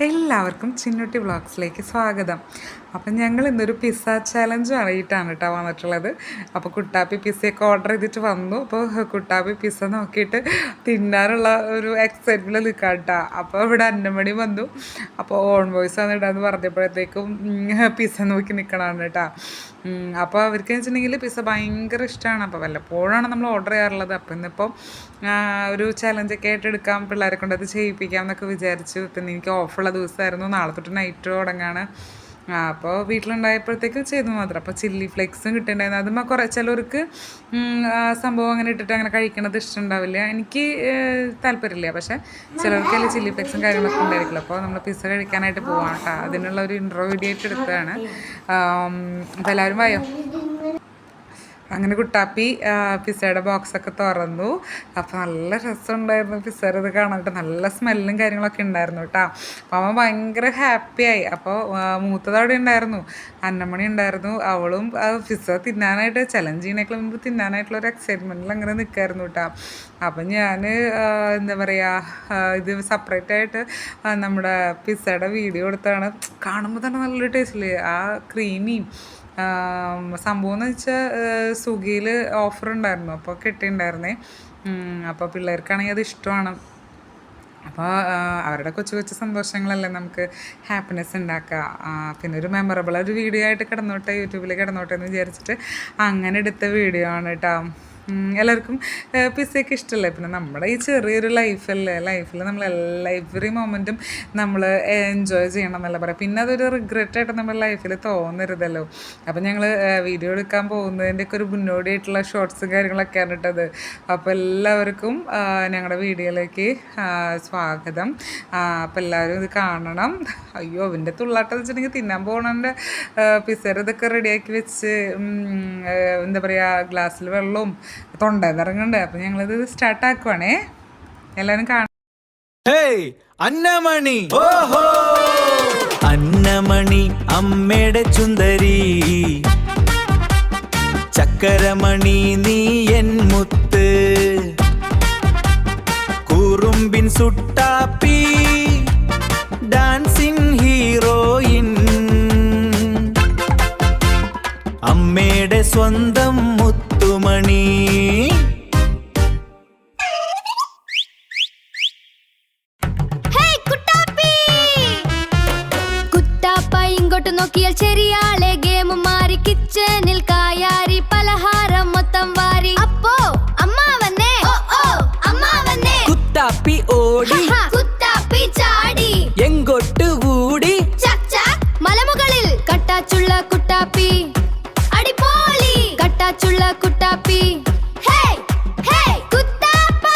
എല്ലാവർക്കും ചിന്നുട്ടി വ്ളോഗ്സിലേക്ക് സ്വാഗതം. അപ്പം ഞങ്ങൾ ഇന്നൊരു പിസ്സ ചാലഞ്ച് ആയിട്ടാണ് കേട്ടോ വന്നിട്ടുള്ളത്. അപ്പോൾ കുട്ടാപ്പി പിസ്സയൊക്കെ ഓർഡർ ചെയ്തിട്ട് വന്നു. അപ്പോൾ കുട്ടാപ്പി പിസ്സ നോക്കിയിട്ട് തിന്നാനുള്ള ഒരു എക്സൈറ്റ്മെൻറ്റിൽ നിൽക്കാം കേട്ടോ. അപ്പോൾ ഇവിടെ അന്നമണി വന്നു. അപ്പോൾ ഓൺ വോയിസ് ആണ് ഇടാന്ന് പറഞ്ഞപ്പോഴത്തേക്കും പിസ്സ നോക്കി നിൽക്കണമാണ് കേട്ടോ. അപ്പോൾ അവർക്ക് വെച്ചിട്ടുണ്ടെങ്കിൽ പിസ്സ ഭയങ്കര ഇഷ്ടമാണ്. അപ്പോൾ വല്ലപ്പോഴാണ് നമ്മൾ ഓർഡർ ചെയ്യാറുള്ളത്. അപ്പോൾ ഇന്നിപ്പോൾ ഒരു ചലഞ്ചൊക്കെ ആയിട്ട് എടുക്കാം, പിള്ളേരെ കൊണ്ട് അത് ചെയ്യിപ്പിക്കാം എന്നൊക്കെ വിചാരിച്ചു. പിന്നെ എനിക്ക് ഓഫുള്ള ദിവസമായിരുന്നു, നാളെ തൊട്ട് നൈറ്റ് തുടങ്ങാണ്. അപ്പോൾ വീട്ടിലുണ്ടായപ്പോഴത്തേക്ക് ചെയ്തു മാത്രം. അപ്പോൾ ചില്ലി ഫ്ലേക്സും കിട്ടിയിട്ടുണ്ടായിരുന്നു. അതും കുറേ ചിലവർക്ക് സംഭവം അങ്ങനെ ഇട്ടിട്ട് അങ്ങനെ കഴിക്കണത് ഇഷ്ടമുണ്ടാവില്ല. എനിക്ക് താല്പര്യമില്ല, പക്ഷേ ചിലർക്കല്ലേ ചില്ലി ഫ്ലേക്സും കാര്യങ്ങളൊക്കെ ഉണ്ടായിരിക്കില്ല. അപ്പോൾ നമ്മൾ പിസ്സ കഴിക്കാനായിട്ട് പോവാം കേട്ടോ. അതിനുള്ള ഒരു ഇൻട്രോ വീഡിയോ ആയിട്ട് എടുത്തതാണ്. അപ്പോൾ എല്ലാവരും വായോ. അങ്ങനെ കുട്ടാപ്പി പിസ്സയുടെ ബോക്സൊക്കെ തുറന്നു. അപ്പോൾ നല്ല രസമുണ്ടായിരുന്നു പിസ്സയുടെ ഇത് കാണാനായിട്ട്. നല്ല സ്മെല്ലും കാര്യങ്ങളൊക്കെ ഉണ്ടായിരുന്നു കേട്ടോ. അപ്പോൾ അവൻ ഭയങ്കര ഹാപ്പിയായി. അപ്പോൾ മൂത്തതവിടെ ഉണ്ടായിരുന്നു, അന്നമണി ഉണ്ടായിരുന്നു. അവളും പിസ്സ തിന്നാനായിട്ട് ചലഞ്ച് ചെയ്യുന്നതിനേക്കാൾ മുമ്പ് തിന്നാനായിട്ടുള്ളൊരു എക്സൈറ്റ്മെൻറ്റിൽ അങ്ങനെ നിൽക്കായിരുന്നു കേട്ടോ. അപ്പം ഞാൻ എന്താ പറയുക, ഇത് സെപ്പറേറ്റായിട്ട് നമ്മുടെ പിസ്സയുടെ വീഡിയോ എടുത്താണ്. കാണുമ്പോൾ തന്നെ നല്ലൊരു ടേസ്റ്റിൽ ആ ക്രീമിയും സംഭവം എന്ന് വെച്ചാൽ സ്വിഗ്ഗിയിൽ ഓഫർ ഉണ്ടായിരുന്നു, അപ്പോൾ കിട്ടിയിട്ടുണ്ടായിരുന്നേ. അപ്പോൾ പിള്ളേർക്കാണെങ്കിൽ അത് ഇഷ്ടമാണ്. അപ്പോൾ അവരുടെ കൊച്ചു കൊച്ചു സന്തോഷങ്ങളല്ലേ നമുക്ക് ഹാപ്പിനെസ് ഉണ്ടാക്കുക. പിന്നെ ഒരു മെമ്മറബിൾ ഒരു വീഡിയോ ആയിട്ട് കിടന്നോട്ടെ, യൂട്യൂബിൽ കിടന്നോട്ടെ എന്ന് വിചാരിച്ചിട്ട് അങ്ങനെ എടുത്ത വീഡിയോ ആണ് കേട്ടോ. എല്ലാവർക്കും പിസ്സയൊക്കെ ഇഷ്ടമല്ലേ. പിന്നെ നമ്മുടെ ഈ ചെറിയൊരു ലൈഫിൽ നമ്മൾ എവറി മൊമെൻറ്റും നമ്മൾ എൻജോയ് ചെയ്യണം എന്നല്ല പറയാം. പിന്നെ അതൊരു റിഗ്രറ്റായിട്ട് നമ്മുടെ ലൈഫിൽ തോന്നരുതല്ലോ. അപ്പം ഞങ്ങൾ വീഡിയോ എടുക്കാൻ പോകുന്നതിൻ്റെയൊക്കെ ഒരു മുന്നോടിയായിട്ടുള്ള ഷോർട്സും കാര്യങ്ങളൊക്കെയാണ് ഇട്ടത്. അപ്പോൾ എല്ലാവർക്കും ഞങ്ങളുടെ വീഡിയോയിലേക്ക് സ്വാഗതം. അപ്പോൾ എല്ലാവരും ഇത് കാണണം. അയ്യോ, അവൻ്റെ തുള്ളാട്ടം വെച്ചിട്ടുണ്ടെങ്കിൽ തിന്നാൻ പോകണൻ്റെ പിസ്സയുടെ ഇതൊക്കെ റെഡിയാക്കി വെച്ച് എന്താ പറയുക, ഗ്ലാസ്സിൽ വെള്ളവും തൊണ്ടയിറങ്ങണ്ടേ. അപ്പം ഞങ്ങളിത് സ്റ്റാർട്ടാക്കുവാണേ. എല്ലാവരും കാണാം. അന്നമണി, ഓഹോ അന്നമണി അമ്മയുടെ ചുന്ദരി, ചക്കരമണി നീ എൻ മുത്ത്, കുറുമ്പിൻ സുട്ടാപ്പി ഡാൻസിങ് ഹീറോയിൻ, അമ്മയുടെ സ്വന്തം മുത്തുമണി. ഇങ്ങോട്ട് നോക്കിയാൽ ചെറിയാളെ ഗെയിം മാറി, കിച്ചണിൽ കായാരി പലഹാരം മൊത്തം വാരി. അപ്പോ അമ്മാവന്നെ, ഓ ഓ അമ്മാവന്നെ, കുട്ടാപ്പി ഓടി കുട്ടാപ്പി ചാടി, എങ്കോട്ട് കൂടി ചക് ചക് മലമുകളിൽ കട്ടാച്ചുള്ള കുട്ടാപ്പി, അടിപൊളി കട്ടാച്ചുള്ള കുട്ടാപ്പി. ഹേ ഹേ കുട്ടാപ്പായ്.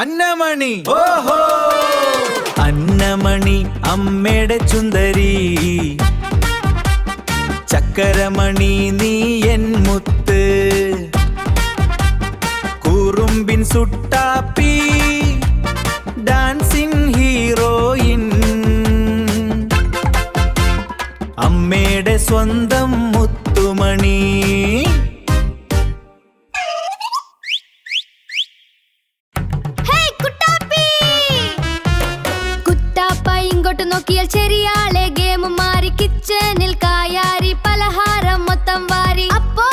അന്നമണി, ഓഹോ അന്നമണി അമ്മയുടെ ചുന്ദരി, ചക്കരമണി നീ എൻ മുത്ത്, കുറുമ്പിൻ സുട്ടാപ്പി ഡാൻസിങ് ഹീറോയിൻ, അമ്മയുടെ സ്വന്തം മുത്തുമണി. ഇങ്ങോട്ട് നോക്കിയാൽ ചെറിയാളെ ഗെയിം മാറി, കിച്ചണിൽ കായാരി പലഹാരം മൊത്തം വാരി. അപ്പോ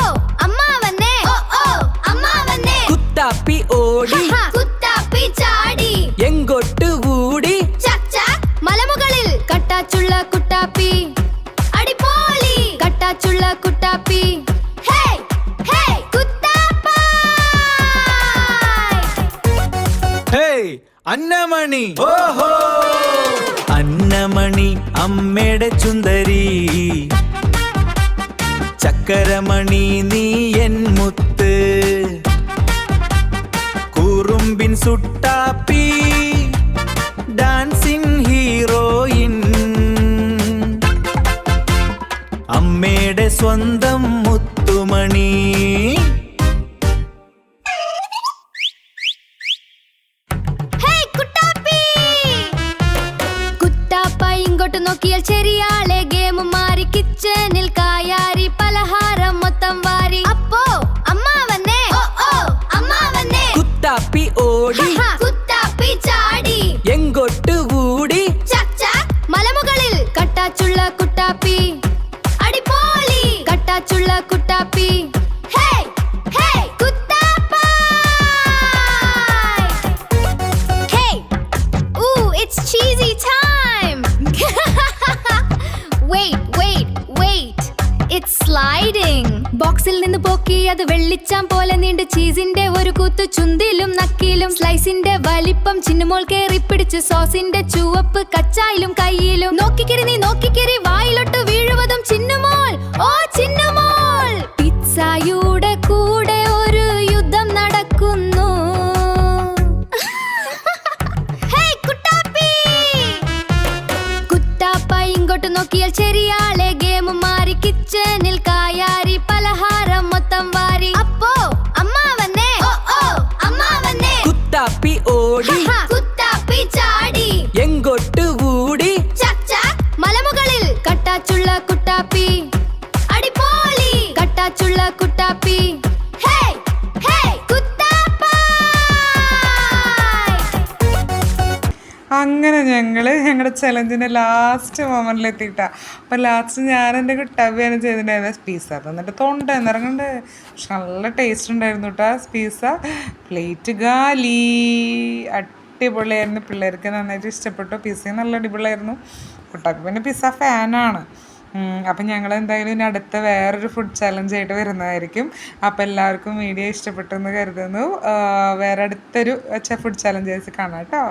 അമ്മാവന്നെ, ഓ ഓ അമ്മാവന്നെ, കുട്ടാപ്പി ഓടി കുട്ടാപ്പി ചാടി, എങ്കോട്ട് കൂടി ചക് ചക് മലമുകളിൽ കട്ടാച്ചുള്ള കുട്ടാപ്പി, അടിപൊളി കട്ടാച്ചുള്ള കുട്ടാപ്പി. ഹേ ഹേ കുട്ടാപ്പായ്. അന്നമണി, ഓഹോ അന്നമണി അമ്മയുടെ ചുന്ദരി, ചക്കരമണി നീ എൻ മുത്ത്, കുറുമ്പിൻ സുട്ടാപ്പി ഡാൻസിങ് ഹീറോയിൻ, അമ്മയുടെ സ്വന്തം മുത്തുമണി. ഇങ്ങോട്ട് നോക്കിയാൽ ചെറിയാളെ ഗെയിം മാറി, കിച്ചണിൽ കായാരി പലഹാരം മൊത്തം വാരി. അപ്പോ അമ്മാവന്നെ, ഓ ഓ അമ്മാവന്നെ, കുട്ടാപ്പി ഓടി കുട്ടാപ്പി നോക്കി അത് വെള്ളിച്ചാം പോലെ നീണ്ട് ചീസിന്റെ ഒരു കൂത്ത് ചുണ്ടിലും നക്കിലും സ്ലൈസിന്റെ വലിപ്പം ചിന്നുമോൾ കേറി പിടിച്ച് സോസിന്റെ ചുവപ്പ് കച്ചായിലും കയ്യിലും നോക്കിക്കിരി നീ നോക്കിക്കിരി വായിലോട്ട് വീഴുവതും ചിന്നുമോൾ ഓ ചിന്നുമോൾ പിസ്സയുടെ കൂടെ ഒരു യുദ്ധം നടക്കുന്നു ഹേയ് കുട്ടാപ്പി കുട്ടാപ്പ ഇങ്ങോട്ട് നോക്കിയാൽ ചെറിയാളെ ഗെയിം മാറി കിച്ചണിൽ കായാരി പലഹാരം മൊത്തം വാരി അപ്പോ അമ്മ വന്നേ ഓ ഓ അമ്മ വന്നേ കുട്ടാപ്പി ഓടി കുട്ടാപ്പി ചാടി എങ്കോട്ട് കൂടി ചക് ചക് മലമുകളിൽ കട്ടാച്ചുള്ള കുട്ടാപ്പി അടിപൊളി കട്ടാച്ചുള്ള കുട്ടാപ്പി ഹേയ് ഹേയ് കുട്ടാപ്പ അങ്ങനെ ഞങ്ങളുടെ ചലഞ്ചിൻ്റെ ലാസ്റ്റ് മൊമെൻറ്റിൽ എത്തിയിട്ടാണ്. അപ്പോൾ ലാസ്റ്റ് ഞാൻ എൻ്റെ കുട്ടാപ്പിയാണ് ചെയ്തിട്ടുണ്ടായിരുന്നത് പിസ്സ. എന്നിട്ട് തൊണ്ട എന്നിറങ്ങണ്ട്. പക്ഷെ നല്ല ടേസ്റ്റ് ഉണ്ടായിരുന്നു കേട്ടോ പിസ്സ. പ്ലേറ്റ് ഗാലി. അടിപൊളിയായിരുന്നു. പിള്ളേർക്ക് നന്നായിട്ട് ഇഷ്ടപ്പെട്ടു. പിസ്സയും നല്ല അടിപൊളിയായിരുന്നു. കുട്ടാപ്പി പിന്നെ പിസ്സ ഫാനാണ്. അപ്പം ഞങ്ങൾ എന്തായാലും ഇനി അടുത്ത വേറൊരു ഫുഡ് ചലഞ്ച് ആയിട്ട് വരുന്നതായിരിക്കും. അപ്പോൾ എല്ലാവർക്കും വീഡിയോ ഇഷ്ടപ്പെട്ടെന്ന് കരുതുന്നു. വേറെ അടുത്തൊരു ഫുഡ് ചലഞ്ചേഴ്സ് കാണാം കേട്ടോ.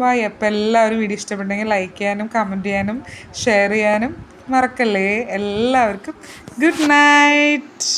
ബൈ. അപ്പോൾ എല്ലാവരും വീഡിയോ ഇഷ്ടപ്പെട്ടെങ്കിൽ ലൈക്ക് ചെയ്യാനും കമൻറ്റ് ചെയ്യാനും ഷെയർ ചെയ്യാനും മറക്കല്ലേ. എല്ലാവർക്കും ഗുഡ് നൈറ്റ്.